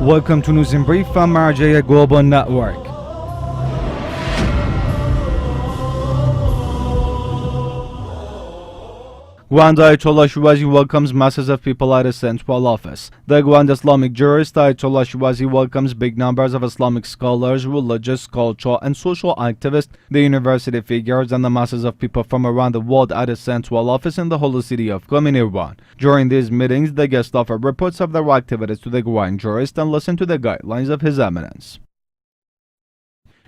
Welcome to News in Brief from Marjaya Global Network. Grand Ayatollah Shirazi welcomes masses of people at his central office. The Grand Islamic jurist Ayatollah Shirazi welcomes big numbers of Islamic scholars, religious, cultural, and social activists, the university figures, and the masses of people from around the world at his central office in the holy city of Qom in Iran. During these meetings, the guests offer reports of their activities to the Grand jurist and listen to the guidelines of His Eminence.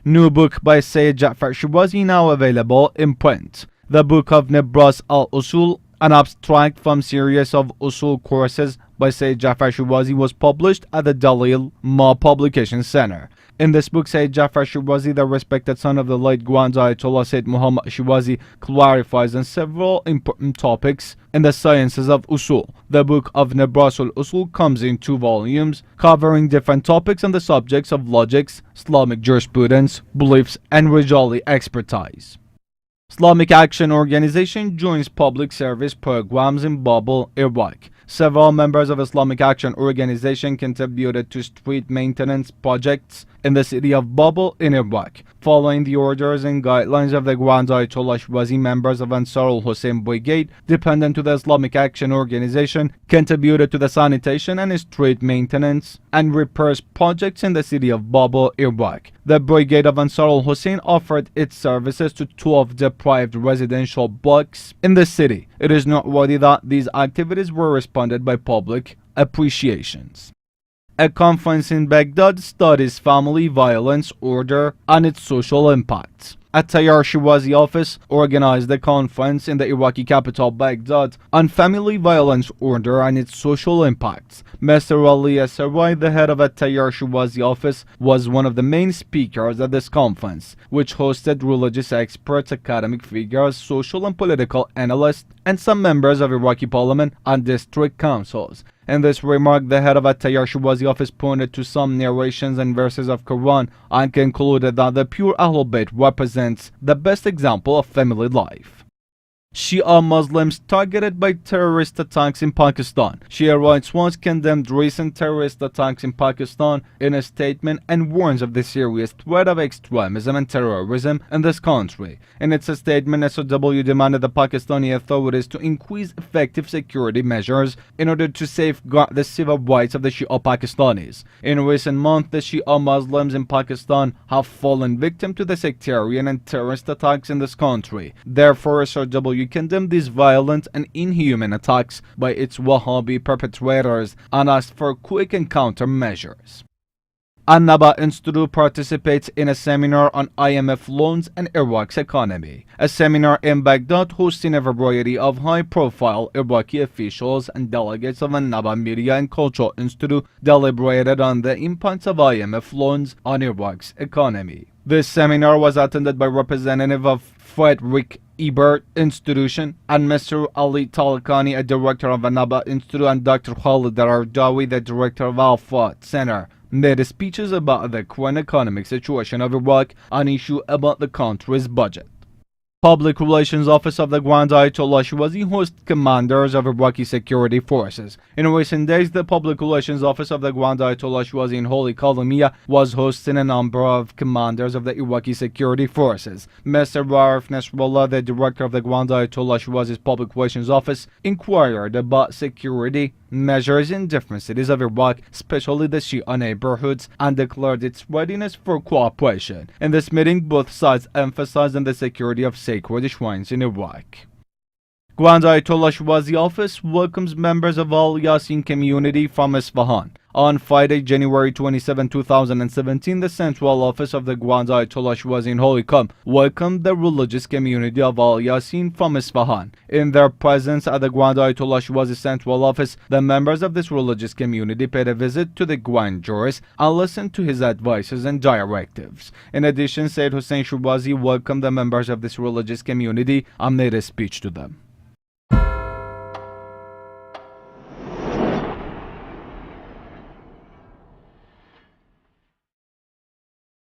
New book by Sayyid Jafar Shirazi now available in print. The book of Nibras Al-Usul, an abstract from series of Usul courses by Sayyid Jafar Shirazi, was published at the Dalil Ma Publication Center. In this book, Sayyid Jafar Shirazi, the respected son of the late Grand Ayatollah Sayyid Muhammad Shirazi, clarifies on several important topics in the sciences of Usul. The book of Nibras al-Usul comes in 2 volumes, covering different topics on the subjects of logics, Islamic jurisprudence, beliefs, and Rijali expertise. Islamic Action Organization joins public service programs in Babil, Iraq. Several members of Islamic Action Organization contributed to street maintenance projects in the city of Babil in Iraq. Following the orders and guidelines of the Grand Ayatollah Shirazi, members of Ansar al-Hussein Brigade, dependent to the Islamic Action Organization, contributed to the sanitation and street maintenance and repairs projects in the city of Babil, Iraq. The Brigade of Ansar al-Hussein offered its services to 12 deprived residential blocks in the city. It is noteworthy that these activities were responded by public appreciations. A conference in Baghdad studies family violence order and its social impacts. A Tayyar Shirazi office organized a conference in the Iraqi capital Baghdad on family violence order and its social impacts. Mr. Ali Sarai, the head of a Tayyar Shirazi office, was one of the main speakers at this conference, which hosted religious experts, academic figures, social and political analysts, and some members of Iraqi parliament and district councils. In this remark, the head of a Tayyar Shirazi office pointed to some narrations and verses of Quran and concluded that the pure Ahlul Bayt represents the best example of family life. Shia Muslims targeted by terrorist attacks in Pakistan. Shia Rights Watch condemned recent terrorist attacks in Pakistan in a statement and warns of the serious threat of extremism and terrorism in this country. In its statement, SOW demanded the Pakistani authorities to increase effective security measures in order to safeguard the civil rights of the Shia Pakistanis. In recent months, the Shia Muslims in Pakistan have fallen victim to the sectarian and terrorist attacks in this country. Therefore, SOW condemned these violent and inhuman attacks by its Wahhabi perpetrators and asked for quick and countermeasures. Annaba Institute participates in a seminar on IMF loans and Iraq's economy. A seminar in Baghdad hosting a variety of high-profile Iraqi officials and delegates of Annaba Media and Cultural Institute deliberated on the impacts of IMF loans on Iraq's economy. This seminar was attended by representatives of Frederick Ebert Institution and Mr. Ali Talakani, a director of Annaba Institute, and Dr. Khalid Dardawi, the director of Al-Awwal Center, made speeches about the current economic situation of Iraq and issue about the country's budget. Public Relations Office of the Grand Ayatollah Shirazi hosts commanders of Iraqi security forces. In recent days, the Public Relations Office of the Grand Ayatollah Shirazi in Holy Kalamia was hosting a number of commanders of the Iraqi security forces. Mr. Raif Nasrallah, the director of the Grand Ayatollah Shirazi's Public Relations Office, inquired about security measures in different cities of Iraq, especially the Shia neighborhoods, and declared its readiness for cooperation. In this meeting, both sides emphasized on the security of sacred shrines in Iraq. Grand Ayatollah Shirazi office welcomes members of Al-Yasin community from Isfahan. On Friday, January 27, 2017, the central office of the Grand Ayatollah Shirazi in Holy Qom welcomed the religious community of Al-Yasin from Isfahan. In their presence at the Grand Ayatollah Shirazi central office, the members of this religious community paid a visit to the Grand Jurist and listened to his advices and directives. In addition, Sayyid Hussein Shirazi welcomed the members of this religious community and made a speech to them.